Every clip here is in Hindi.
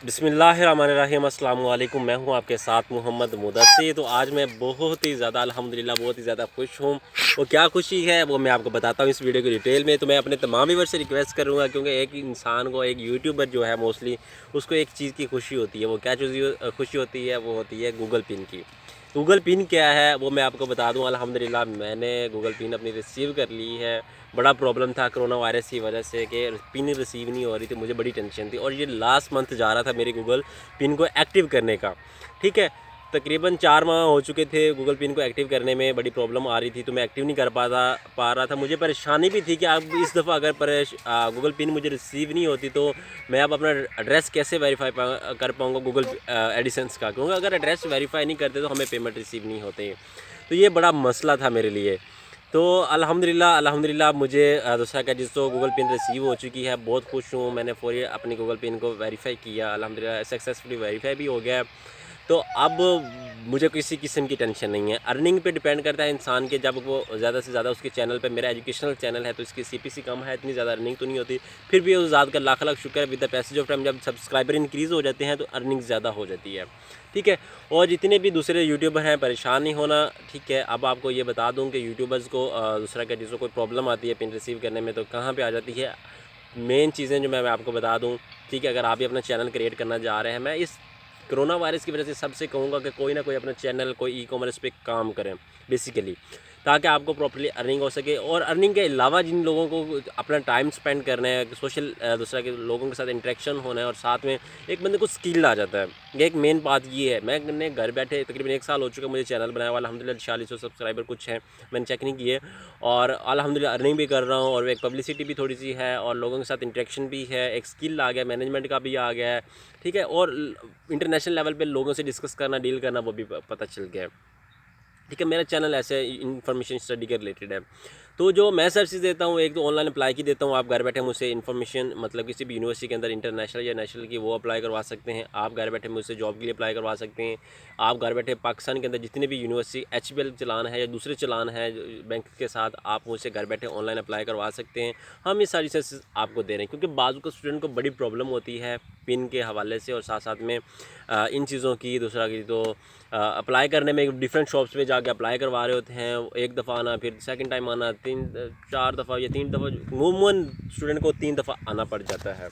बिस्मिल्लाहिर्रहमानिर्रहीम, अस्सलाम वालेकुम। मैं हूं आपके साथ मोहम्मद मुदस्सिर। तो आज मैं बहुत ही ज़्यादा अल्हम्दुलिल्लाह बहुत ही ज़्यादा खुश हूं। वो क्या खुशी है वो मैं आपको बताता हूं इस वीडियो की डिटेल में। तो मैं अपने तमाम व्यूअर्स से रिक्वेस्ट करूंगा, क्योंकि एक इंसान को, एक यूट्यूबर जो है मोस्टली उसको एक चीज़ की खुशी होती है। वो क्या चीज़ खुशी होती है? वो होती है गूगल पिन की। गूगल पिन क्या है वो मैं आपको बता दूं। अल्हम्दुलिल्लाह मैंने गूगल पिन अपनी रिसीव कर ली है। बड़ा प्रॉब्लम था कोरोना वायरस की वजह से कि पिन रिसीव नहीं हो रही थी, मुझे बड़ी टेंशन थी। और ये लास्ट मंथ जा रहा था मेरी गूगल पिन को एक्टिव करने का। ठीक है, तकरीबन 4 माह हो चुके थे गूगल पिन को एक्टिव करने में, बड़ी प्रॉब्लम आ रही थी तो मैं एक्टिव नहीं कर पा रहा था। मुझे परेशानी भी थी कि अब इस दफ़ा अगर गूगल पिन मुझे रिसीव नहीं होती तो मैं अब अपना एड्रेस कैसे वेरीफाई कर पाऊँगा गूगल एडिसेंस का, क्योंकि अगर एड्रेस वेरीफाई नहीं करते तो हमें पेमेंट रिसीव नहीं होते। तो ये बड़ा मसला था मेरे लिए। तो अल्हम्दुलिल्लाह मुझे दूसरा क्या जिसको गूगल पिन रिसीव हो चुकी है, बहुत खुश हूँ। मैंने फ़ौरी अपनी गूगल पिन को वेरीफ़ाई किया, अल्हम्दुलिल्लाह सक्सेसफुली वेरीफ़ाई भी हो गया है। तो अब मुझे किसी किस्म की टेंशन नहीं है। अर्निंग पे डिपेंड करता है इंसान के, जब वो ज़्यादा से ज़्यादा उसके चैनल पे, मेरा एजुकेशनल चैनल है तो इसकी सीपीसी कम है, इतनी ज़्यादा अर्निंग तो नहीं होती। फिर भी उस ज़ात का लाख लाख शुक्र है, with the passage of time जब सब्सक्राइबर इंक्रीज़ हो जाते हैं तो अर्निंग ज़्यादा हो जाती है। ठीक है, और जितने भी दूसरे यूट्यूबर हैं परेशान नहीं होना। ठीक है, अब आपको ये बता दूं कि यूट्यूबर्स को दूसरा क्या जिसको कोई प्रॉब्लम आती है पिन रिसीव करने में तो कहाँ पे आ जाती है। मेन चीज़ें जो मैं आपको बता दूं। ठीक है, अगर आप भी अपना चैनल क्रिएट करना चाह रहे हैं, मैं इस कोरोना वायरस की वजह से सबसे कहूँगा कि कोई ना कोई अपना चैनल, कोई ई कॉमर्स पे काम करें बेसिकली, ताकि आपको प्रॉपर्ली अर्निंग हो सके। और अर्निंग के अलावा जिन लोगों को अपना टाइम स्पेंड करना है, सोशल दूसरा के लोगों के साथ इंटरेक्शन होना है, और साथ में एक बंदे को स्किल आ जाता है। ये एक मेन बात ये है। मैंने घर बैठे तकरीबन 1 साल हो चुका मुझे चैनल बनाया हुआ, अल्हम्दुलिल्लाह 4600 सब्सक्राइबर कुछ हैं, मैंने चेक नहीं किए। और अल्हम्दुलिल्लाह अर्निंग भी कर रहा हूँ, और एक पब्लिसिटी भी थोड़ी सी है, और लोगों के साथ इंटरेक्शन भी है, एक स्किल आ गया, मैनेजमेंट का भी आ गया है। ठीक है, और इंटरनेशनल लेवल पे लोगों से डिस्कस करना, डील करना, वो भी पता चल गया है। ठीक है, मेरा चैनल ऐसे इन्फॉर्मेशन स्टडी के रिलेटेड है। तो जो मैं सर्विसेज देता हूँ, एक तो ऑनलाइन अप्लाई की देता हूँ, आप घर बैठे मुझसे इन्फॉर्मेशन, मतलब किसी भी यूनिवर्सिटी के अंदर इंटरनेशनल या नेशनल की, वो अप्लाई करवा सकते हैं। आप घर बैठे मुझसे जॉब के लिए अप्लाई करवा सकते हैं। आप घर बैठे पाकिस्तान के अंदर जितने भी यूनिवर्सिटी HBL चलान है या दूसरे चलान है बैंक के साथ, आप मुझसे घर बैठे ऑनलाइन अप्लाई करवा सकते हैं। हम ये सारी सर्विसेज आपको दे रहे हैं, क्योंकि बाजू को स्टूडेंट को बड़ी प्रॉब्लम होती है पिन के हवाले से, और साथ साथ में इन चीज़ों की, दूसरा की तो अप्लाई करने में डिफरेंट शॉप्स पे जाके अप्लाई करवा रहे होते हैं। एक दफ़ा आना, फिर सेकंड टाइम आना, 4 दफ़ा या 3 दफ़ा, अमूमन स्टूडेंट को 3 दफ़ा आना पड़ जाता है।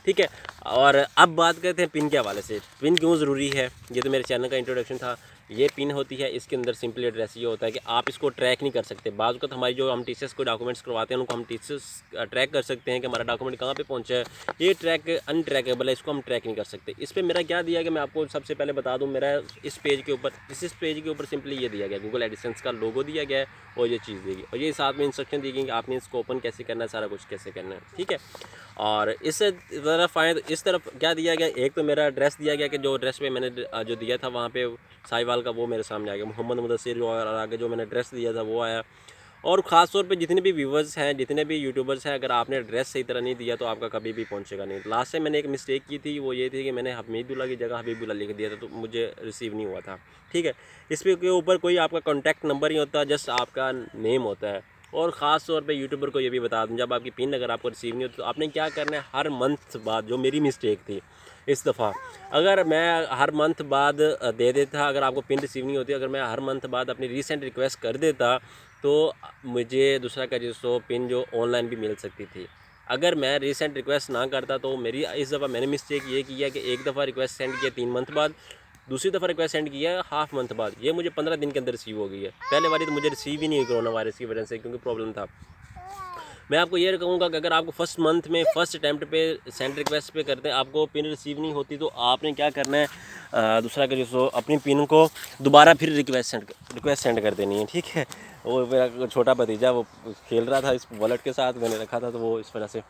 ठीक है, और अब बात करते हैं पिन के हवाले से। पिन क्यों ज़रूरी है, ये तो मेरे चैनल का इंट्रोडक्शन था। ये पिन होती है, इसके अंदर सिंपली एड्रेस ये होता है कि आप इसको ट्रैक नहीं कर सकते। बाज़ वक़्त हमारी जो हम टीचर्स को डॉक्यूमेंट्स करवाते हैं, उनको हम टीचर्स ट्रैक कर सकते हैं कि हमारा डॉक्यूमेंट कहाँ पे पहुँचा है। ये ट्रैक अनट्रैकेबल है, इसको हम ट्रैक नहीं कर सकते। इस पर मेरा क्या दिया गया, मैं आपको सबसे पहले बता दूँ। मेरा इस पेज के ऊपर, इस पेज के ऊपर सिंपली ये दिया गया, गूगल एडिसेंस का लोगो दिया गया है, और ये चीज़ दी गई, और ये साथ में इंस्ट्रक्शन दी गई कि आपने इसको ओपन कैसे करना है, सारा कुछ कैसे करना है। ठीक है, और इस तरफ आए तो इस तरफ क्या दिया गया, एक तो मेरा एड्रेस दिया गया कि जो एड्रेस पे मैंने जो दिया था वहाँ पे साहिवाल का, वो मेरे सामने आ गया, मोहम्मद मुदस्सिर, और आगे जो मैंने एड्रेस दिया था वो आया। और ख़ास तौर पे जितने भी व्यूवर्स हैं, जितने भी यूट्यूबर्स हैं, अगर आपने एड्रेस सही तरह नहीं दिया तो आपका कभी भी पहुंचेगा नहीं। लास्ट टाइम मैंने एक मिस्टेक की थी, वो ये थी कि मैंने हमीदुल्ला की जगह हबीबुल्ला लिख दिया था, तो मुझे रिसीव नहीं हुआ था। ठीक है, इस पे के ऊपर कोई आपका कॉन्टैक्ट नंबर नहीं होता, जस्ट आपका नेम होता है। और ख़ास तौर पे यूट्यूबर को ये भी बता दूँ, जब आपकी पिन अगर आपको रिसीव नहीं होती तो आपने क्या करना है, हर मंथ बाद, जो मेरी मिस्टेक थी इस दफ़ा, अगर मैं हर मंथ बाद दे देता, अगर आपको पिन रिसीव नहीं होती, अगर मैं हर मंथ बाद अपनी रीसेंट रिक्वेस्ट कर देता तो मुझे दूसरा का जो पिन जो ऑनलाइन भी मिल सकती थी। अगर मैं रीसेंट रिक्वेस्ट ना करता तो मेरी इस दफ़ा मैंने मिस्टेक ये किया कि एक दफ़ा रिक्वेस्ट सेंड किया 3 मंथ बाद, दूसरी दफ़ा रिक्वेस्ट सेंड किया हाफ मंथ बाद, ये मुझे 15 दिन के अंदर रिसीव हो गई है। पहले वाली तो मुझे रिसीव ही नहीं हुई कोरोना वायरस की वजह से, क्योंकि प्रॉब्लम था। मैं आपको ये कहूँगा कि अगर आपको फर्स्ट मंथ में फर्स्ट अटैम्प्ट पे सेंड रिक्वेस्ट पे करते हैं, आपको पिन रिसीव नहीं होती, तो आपने क्या करना है, दूसरा का जो अपनी पिन को दोबारा फिर रिक्वेस्ट सेंड कर देनी है। ठीक है, वो मेरा छोटा भतीजा वो खेल रहा था इस वॉलेट के साथ, मैंने रखा था, तो वो इस वजह से।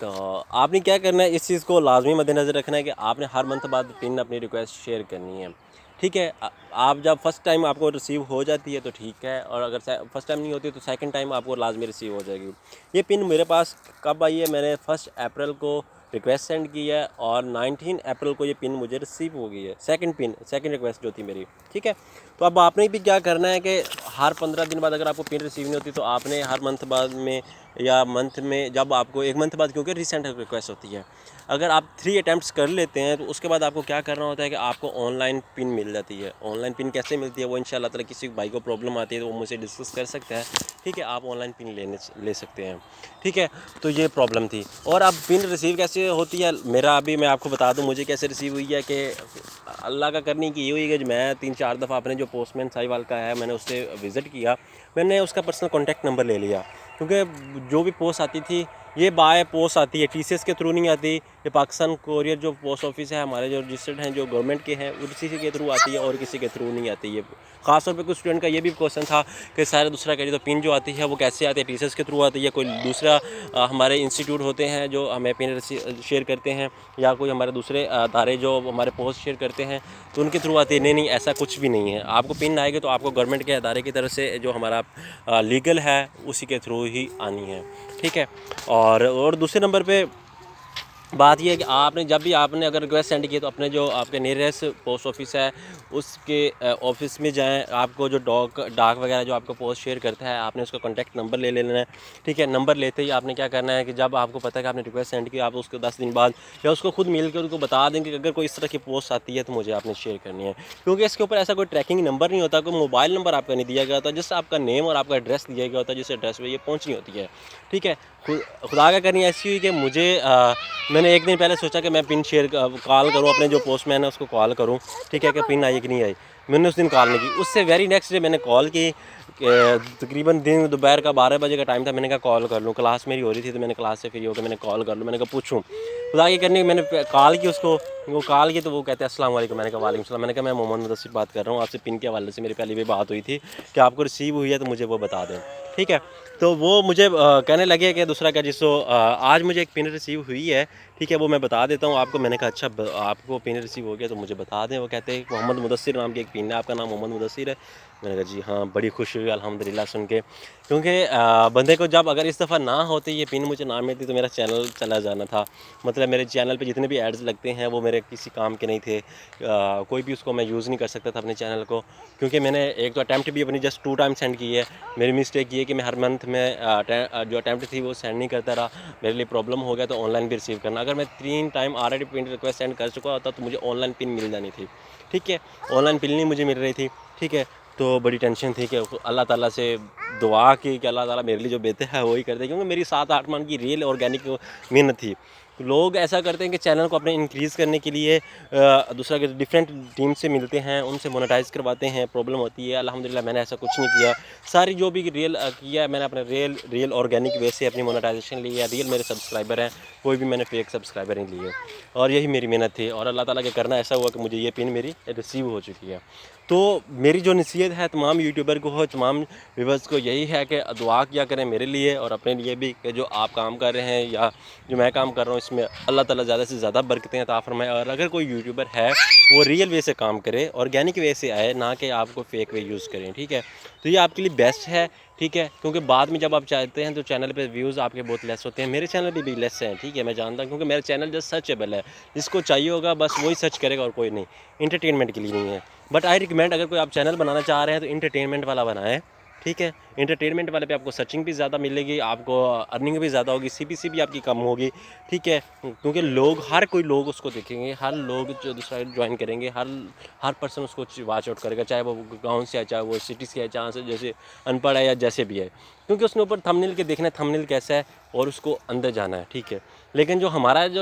तो आपने क्या करना है, इस चीज़ को लाजमी मद्देनज़र रखना है कि आपने हर मंथ बाद पिन अपनी रिक्वेस्ट शेयर करनी है। ठीक है, आप जब फर्स्ट टाइम आपको रिसीव हो जाती है तो ठीक है, और अगर फर्स्ट टाइम नहीं होती तो सेकंड टाइम आपको लाजमी रिसीव हो जाएगी। ये पिन मेरे पास कब आई है, मैंने 1 अप्रैल को रिक्वेस्ट सेंड की है, और 19 अप्रैल को ये पिन मुझे रिसीव हो गई है, सेकंड रिक्वेस्ट जो थी मेरी। ठीक है, तो अब आपने भी क्या करना है कि हर 15 दिन बाद अगर आपको पिन रिसीव नहीं होती तो आपने हर मंथ बाद में या मंथ में जब आपको 1 मंथ बाद, क्योंकि रिसेंट रिक्वेस्ट होती है, अगर आप 3 अटैम्प्ट्स कर लेते हैं तो उसके बाद आपको क्या करना होता है कि आपको ऑनलाइन पिन मिल जाती है। ऑनलाइन पिन कैसे मिलती है वो इंशाल्लाह ताला किसी भाई को प्रॉब्लम आती है तो वो मुझसे डिस्कस कर सकते हैं, ठीक है। आप ऑनलाइन पिन ले सकते हैं, ठीक है। तो ये प्रॉब्लम थी। और अब पिन रिसीव कैसे होती है, मेरा अभी मैं आपको बता दूं मुझे कैसे रिसीव हुई है कि अल्लाह का करनी की ये हुई है कि मैं 3-4 दफ़ा अपने जो पोस्टमैन साहिवाल का है मैंने उससे विज़िट किया, मैंने उसका पर्सनल कॉन्टैक्ट नंबर ले लिया, क्योंकि जो भी पोस्ट आती थी ये बाय पोस्ट आती है, टीसीएस के थ्रू नहीं आती। ये पाकिस्तान कोरियर जो पोस्ट ऑफिस है हमारे जो रजिस्टर्ड हैं जो गवर्नमेंट के हैं उसी के थ्रू आती है और किसी के थ्रू नहीं आती है। ख़ासतौर पे कुछ स्टूडेंट का ये भी क्वेश्चन था कि सारा दूसरा करिए तो पिन जो आती है वो कैसे आती है, टीसीएस के थ्रू आती है, कोई दूसरा हमारे इंस्टीट्यूट होते हैं जो हमें पिन शेयर करते हैं, या कोई हमारे दूसरे अदारे जो हमारे पोस्ट शेयर करते हैं तो उनके थ्रू आती है। नहीं नहीं, ऐसा कुछ भी नहीं है। आपको पिन आएगी तो आपको गवर्नमेंट के अदारे की तरफ से जो हमारा लीगल है उसी के थ्रू ही आनी है, ठीक है। और दूसरे नंबर पे बात यह है कि आपने जब भी आपने अगर रिक्वेस्ट सेंड की तो अपने जो आपके नियरेस्ट पोस्ट ऑफिस है उसके ऑफिस में जाएं। आपको जो डाक वगैरह जो आपको पोस्ट शेयर करता है आपने उसका कॉन्टैक्ट नंबर ले लेना है, ठीक है। नंबर लेते ही आपने क्या करना है कि जब आपको पता है कि आपने रिक्वेस्ट सेंड की, आप उसको 10 दिन बाद या उसको खुद मिल कर उनको बता देंगे कि अगर कोई इस तरह की पोस्ट आती है तो मुझे आपने शेयर करनी है, क्योंकि इसके ऊपर ऐसा कोई ट्रैकिंग नंबर नहीं होता, कोई मोबाइल नंबर आपका नहीं दिया गया होता, जिससे आपका नेम और आपका एड्रेस दिया गया होता है जिस एड्रेस पर ये पहुँचनी होती है, ठीक है। खुदा का करनी ऐसी हुई कि मुझे मैंने एक दिन पहले सोचा कि मैं पिन शेयर कॉल करूं, अपने जो पोस्टमैन है उसको कॉल करूं, ठीक है, कि पिन आई कि नहीं आई। मैंने उस दिन कॉल नहीं की। उससे वेरी नेक्स्ट डे मैंने कॉल की, तकरीबन दिन दोपहर का 12 बजे का टाइम था। मैंने कहा कॉल कर लूँ, क्लास मेरी हो रही थी तो मैंने क्लास से फ्री होकर मैंने कॉल कर लूँ। मैंने कहा पूछूँ खुदा की करनी। मैंने कॉल की उसको, वो कॉल की तो वो कहते हैं अस्सलाम वालेकुम। मैंने कहा वालेकुम सलाम। मैंने कहा मैं मोहम्मद मुदस्सिर बात कर रहा हूँ, आपसे पिन के हवाले से मेरी पहली भी बात हुई थी कि आपको रिसीव हुई है तो मुझे वो बता दें, ठीक है। तो वो मुझे कहने लगे कि दूसरा क्या जिसको आज मुझे एक पिन रिसीव हुई है, ठीक है, वो मैं बता देता हूँ आपको। मैंने कहा अच्छा आपको पिन रिसीव हो गया तो मुझे बता दें। वो कहते हैं मोहम्मद मुदस्सिर नाम की एक पिन है, आपका नाम मोहम्मद मुदस्सिर है। मैंने कहा जी हाँ, बड़ी खुशी हुई अल्हम्दुलिल्लाह सुन के, क्योंकि बंदे को जब अगर इस दफ़ा ना होती ये पिन मुझे ना मिलती तो मेरा चैनल चला जाना था। मतलब मेरे चैनल पे जितने भी एड्स लगते हैं वो मेरे किसी काम के नहीं थे। कोई भी उसको मैं यूज़ नहीं कर सकता था अपने चैनल को, क्योंकि मैंने एक तो अटैम्प्ट भी अपनी जस्ट 2 टाइम सेंड की है। मेरी मिस्टेक ये है कि मैं हर मंथ में जो अटैम्प्ट थी वो सेंड नहीं करता रहा, मेरे लिए प्रॉब्लम हो गया तो ऑनलाइन भी रिसीव करना। अगर मैं 3 time already pin request send कर चुका होता तो मुझे ऑनलाइन पिन मिल जानी थी, ठीक है। ऑनलाइन पिन नहीं मुझे मिल रही थी, ठीक है। तो बड़ी टेंशन थी कि अल्लाह ताला से दुआ की कि अल्लाह ताला मेरे लिए जो बेहतर है वही कर दे, क्योंकि मेरी 7-8 मंथ की रियल ऑर्गेनिक मेहनत थी। लोग ऐसा करते हैं कि चैनल को अपने इंक्रीज़ करने के लिए दूसरा के डिफरेंट टीम से मिलते हैं, उनसे मोनेटाइज़ करवाते हैं, प्रॉब्लम होती है। अल्हम्दुलिल्लाह मैंने ऐसा कुछ नहीं किया। सारी जो भी रियल किया है मैंने अपने रियल ऑर्गेनिक वे से अपनी मोनेटाइजेशन ली है। रियल मेरे सब्सक्राइबर हैं, कोई भी मैंने फेक सब्सक्राइबर नहीं लिए, और यही मेरी मेहनत थी। और अल्लाह ताला के करना ऐसा हुआ कि मुझे ये पिन मेरी रिसीव हो चुकी है। तो मेरी जो नसीहत है तमाम यूट्यूबर को, तमाम व्यूअर्स को, यही है कि दुआ किया करें मेरे लिए और अपने लिए भी, कि जो आप काम कर रहे हैं या जो मैं काम कर रहा हूँ इसमें अल्लाह ताला ज़्यादा से ज़्यादा बरकतें अता फरमाए। और अगर कोई यूट्यूबर है वो रियल वे से काम करे, ऑर्गेनिक वे से आए, ना कि आपको फेक वे यूज़ करें, ठीक है। तो ये आपके लिए बेस्ट है, ठीक है, क्योंकि बाद में जब आप चाहते हैं तो चैनल पे व्यूज़ आपके बहुत लेस होते हैं। मेरे चैनल पे भी लेस हैं, ठीक है, मैं जानता हूँ, क्योंकि मेरा चैनल जस्ट सर्चेबल है। जिसको चाहिए होगा बस वही सर्च करेगा और कोई नहीं, इंटरटेनमेंट के लिए नहीं है। बट आई रिकमेंड, अगर कोई आप चैनल बनाना चाह रहे हैं तो इंटरटेनमेंट वाला बनाएं, ठीक है। इंटरटेनमेंट वाले पे आपको सर्चिंग भी ज़्यादा मिलेगी, आपको अर्निंग भी ज़्यादा होगी, सीपीसी भी आपकी कम होगी, ठीक है। क्योंकि लोग, हर कोई लोग उसको देखेंगे, हर लोग जो दूसरा ज्वाइन करेंगे, हर पर्सन उसको वॉच आउट करेगा, चाहे वो गाँव से है, चाहे वो सिटी से है, चाहे से जैसे अनपढ़ है या जैसे भी है, क्योंकि उसने ऊपर थंबनेल के देखना है थंबनेल कैसा है और उसको अंदर जाना है, ठीक है। लेकिन जो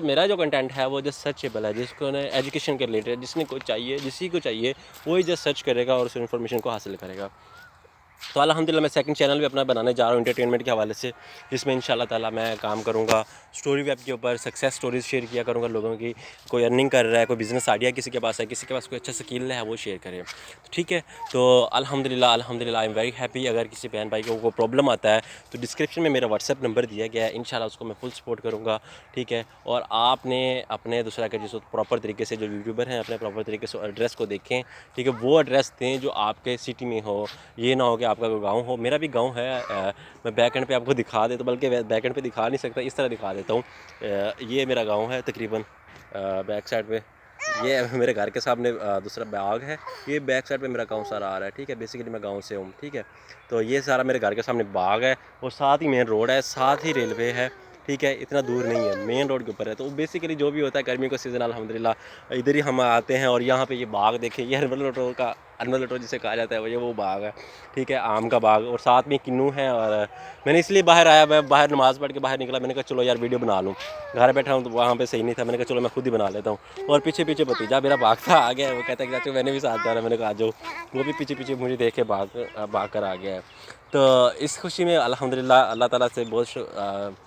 मेरा जो कंटेंट है वो जस्ट सर्चेबल है, जिसको ना एजुकेशन के रिलेटेड जिसने को चाहिए, जिसी को चाहिए वही जस्ट सर्च करेगा और उस इन्फॉर्मेशन को हासिल करेगा। तो अल्हम्दुलिल्लाह मैं सेकंड चैनल भी अपना बनाने जा रहा हूँ एंटरटेनमेंट के हवाले से, जिसमें इंशाल्लाह ताला मैं काम करूँगा। स्टोरी वेब के ऊपर सक्सेस स्टोरीज़ शेयर किया करूँगा लोगों की। कोई अर्निंग कर रहा है, कोई बिज़नेस आइडिया किसी के पास है, किसी के पास कोई अच्छा स्किल है, वो शेयर करें, तो ठीक है। तो अल्हम्दुलिल्लाह आई एम वेरी हैप्पी। अगर किसी बहन भाई को प्रॉब्लम आता है तो डिस्क्रिप्शन में मेरा व्हाट्सएप नंबर दिया गया है, इंशाल्लाह उसको मैं फुल सपोर्ट करूँगा, ठीक है। और आपने अपने दूसरा का जिसको प्रॉपर तरीके से, जो यूट्यूबर हैं अपने प्रॉपर तरीके से एड्रेस को देखें, ठीक है, वो एड्रेस दें जो आपके सिटी में हो। ये ना हो कि आपका कोई गाँव हो, मेरा भी गाँव है, मैं बैक एंड पे आपको दिखा दे तो, बल्कि बैक एंड पे दिखा नहीं सकता, इस तरह दिखा देता हूँ। ये मेरा गाँव है तकरीबन बैक साइड पे, ये मेरे घर के सामने दूसरा बाग है। ये बैक साइड पे मेरा गाँव सारा आ रहा है, ठीक है। बेसिकली मैं गाँव से हूँ, ठीक है। तो ये सारा मेरे घर के सामने बाग है और साथ ही मेन रोड है, साथ ही रेलवे है, ठीक है। इतना दूर नहीं है, मेन रोड के ऊपर है। तो बेसिकली जो भी होता है गर्मी का सीज़न अल्हम्दुलिल्लाह इधर ही हम आते हैं। और यहाँ पे ये बाग देखें, ये अनवर लटोर जिसे कहा जाता है, ये वो बाग है, ठीक है, आम का बाग। और साथ में किन्नू है। और मैंने इसलिए बाहर आया, मैं बाहर नमाज़ पढ़ के बाहर निकला, मैंने कहा चलो यार वीडियो बना लूँ। घर बैठा हूँ तो वहाँ पे सही नहीं था, मैंने कहा चलो मैं खुद ही बना लेता हूँ। और पीछे पीछे भतीजा मेरा भागता आ गया है, वो कहता है कि चाचू मैंने भी साथ जाना, मैंने कहा आ जाओ। वो भी पीछे पीछे मुझे देख के भाग कर आ गया है। तो इस खुशी में अल्हम्दुलिल्लाह अल्लाह ताला से बहुत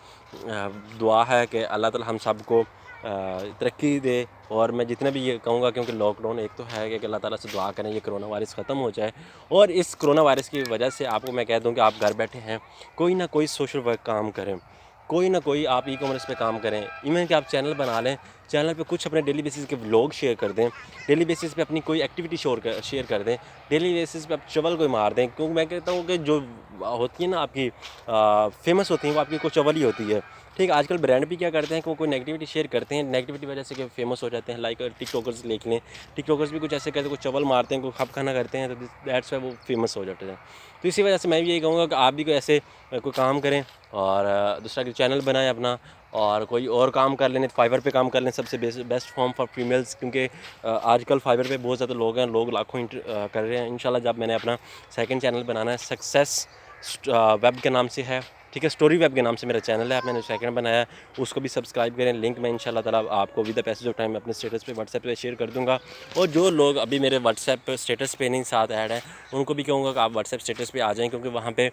दुआ है कि अल्लाह ताला हम सबको तरक्की दे। और मैं जितना भी ये कहूँगा, क्योंकि लॉकडाउन एक तो है कि अल्लाह ताला से दुआ करें ये कोरोना वायरस ख़त्म हो जाए। और इस कोरोना वायरस की वजह से आपको मैं कह दूँ कि आप घर बैठे हैं, कोई ना कोई सोशल वर्क काम करें, कोई ना कोई आप ई कॉमर्स पे काम करें। इवन कि आप चैनल बना लें, चैनल पे कुछ अपने डेली बेसिस के व्लॉग शेयर कर दें, डेली बेसिस पे अपनी कोई एक्टिविटी शेयर कर दें, डेली बेसिस पे आप चवल कोई मार दें। क्योंकि मैं कहता हूँ कि जो होती है ना आपकी फेमस होती हैं, वो आपकी कोई चवल ही होती है, ठीक है। आजकल ब्रांड भी क्या करते हैं कि वो कोई नेगेटिविटी शेयर करते हैं, नेगेटिविटी वजह से कि फेमस हो जाते हैं। लाइक टिकटॉकर्स देख लें, टिकटॉकर्स भी कुछ ऐसे करते हैं, कुछ चवल मारते हैं, कोई खप खाना करते हैं, तो दैट्स वाई वो फेमस हो जाते हैं। तो इसी वजह से मैं भी यही कहूँगा कि आप भी कोई ऐसे कोई काम करें और दूसरा कि चैनल बनाएं अपना, और कोई और काम कर लें, फाइवर पे काम कर लें, सबसे बेस्ट फॉर्म फॉर फीमेल्स। क्योंकि आजकल फाइवर पे बहुत ज़्यादा लोग हैं, लोग लाखों कर रहे हैं। इंशाल्लाह जब मैंने अपना सेकंड चैनल बनाना है, सक्सेस वेब के नाम से है, ठीक है, स्टोरी वेब के नाम से मेरा चैनल है, मैंने सेकंड बनाया है, उसको भी सब्सक्राइब करें। लिंक मैं इंशाल्लाह ताला आपको with the passage of time अपने स्टेटस पे व्हाट्सएप पे शेयर कर दूंगा। और जो लोग अभी मेरे व्हाट्सएप पे स्टेटस पे नहीं साथ ऐड हैं, उनको भी कहूँगा कि आप व्हाट्सएप स्टेटस पे आ जाएँ, क्योंकि वहाँ पे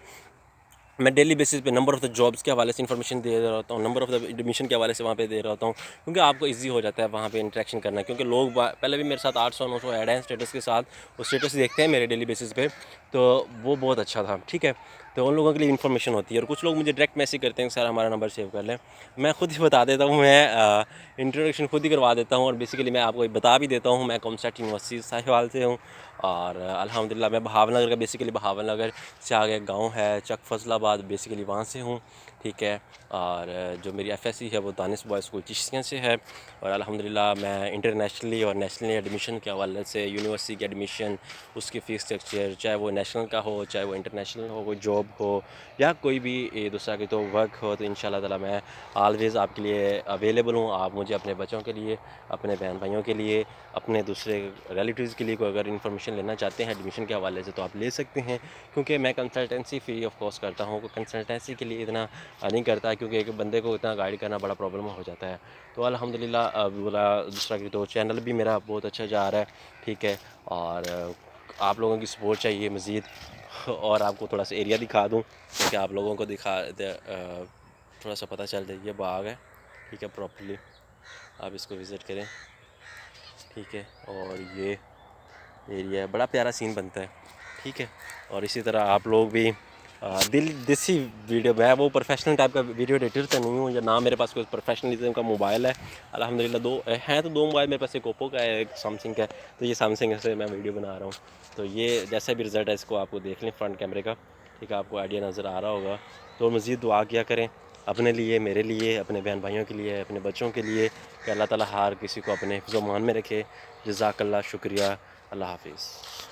मैं डेली बेसिस पे नंबर ऑफ़ द जॉब्स के हवाले से इन्फॉर्मेशन दे रहा होता हूँ, नंबर ऑफ़ द एडमिशन के हवाले से वहाँ पे दे रहा होता हूँ। क्योंकि आपको इजी हो जाता है वहाँ पे इंटरेक्शन करना, क्योंकि लोग पहले भी मेरे साथ 800-900 ऐड हैं स्टेटस के साथ, वो स्टेटस देखते हैं मेरे डेली बेसिस पे, तो वो बहुत अच्छा था, ठीक है। तो उन लोगों के लिए इन्फॉर्मेशन होती है। और कुछ लोग मुझे डायरेक्ट मैसेज करते हैं कि सर हमारा नंबर सेव कर लें। मैं खुद ही बता देता हूँ, मैं इंट्रोडक्शन खुद ही करवा देता हूँ। और बेसिकली मैं आपको बता भी देता हूँ, मैं कॉमसेट यूनिवर्सिटी साहिवाल से हूँ। और अल्हम्दुलिल्लाह मैं बहावलनगर का, बेसिकली बहावलनगर से आगे गांव है चक फजलाबाद, बेसिकली वहाँ से हूँ, ठीक है। और जो मेरी एफएससी है वो दानिश बॉयज़ स्कूल चिश्तियाँ से है। और अल्हम्दुलिल्लाह मैं इंटरनेशनली और नेशनली एडमिशन के हवाले से, यूनिवर्सिटी के एडमिशन, उसकी फ़ीस स्ट्रक्चर, चाहे वो नेशनल का हो चाहे वो इंटरनेशनल हो, कोई जॉब हो या कोई भी दूसरा की तो वर्क हो, तो इंशाल्लाह ताला मैं ऑलवेज़ आपके लिए अवेलेबल हूँ। आप मुझे अपने बच्चों के लिए, अपने बहन भाइयों के लिए, अपने दूसरे रिलेटिव्स के लिए कोई अगर इन्फॉर्मेशन लेना चाहते हैं एडमिशन के हवाले से, तो आप ले सकते हैं। क्योंकि मैं कंसल्टेंसी फ्री ऑफ कॉस्ट करता हूँ, कंसल्टेंसी के लिए इतना नहीं करता, क्योंकि एक बंदे को इतना गाइड करना बड़ा प्रॉब्लम हो जाता है। तो अल्हम्दुलिल्लाह बोला दूसरा कि तो चैनल भी मेरा बहुत अच्छा जा रहा है, ठीक है। और आप लोगों की सपोर्ट चाहिए मज़ीद। और आपको थोड़ा सा एरिया दिखा दूँ, क्योंकि आप लोगों को थोड़ा सा पता चल जाए। ये बाग है, ठीक है, प्रॉपर्ली आप इसको विज़िट करें, ठीक है। और ये एरिया है, बड़ा प्यारा सीन बनता है, ठीक है। और इसी तरह आप लोग भी देसी वीडियो, मैं वो प्रोफेशनल टाइप का वीडियो एडिटर तो नहीं हूँ, या ना मेरे पास कोई प्रोफेशनलिज्म का मोबाइल है। अल्हम्दुलिल्लाह दो हैं, तो दो मोबाइल मेरे पास, एक ओप्पो का है, एक सैमसंग का है। तो ये सैमसंग से मैं वीडियो बना रहा हूँ। तो ये जैसा भी रिज़ल्ट है इसको आपको देख लें फ्रंट कैमरे का, ठीक है, आपको आइडिया नज़र आ रहा होगा। तो मज़ीद दुआ किया करें अपने लिए, मेरे लिए, अपने बहन भाइयों के लिए, अपने बच्चों के लिए, कि अल्लाह ताला हर किसी को अपने हिफ्ज़-ओ-मान में रखे। जज़ाकल्लाह, शुक्रिया, अल्लाह हाफ़िज़।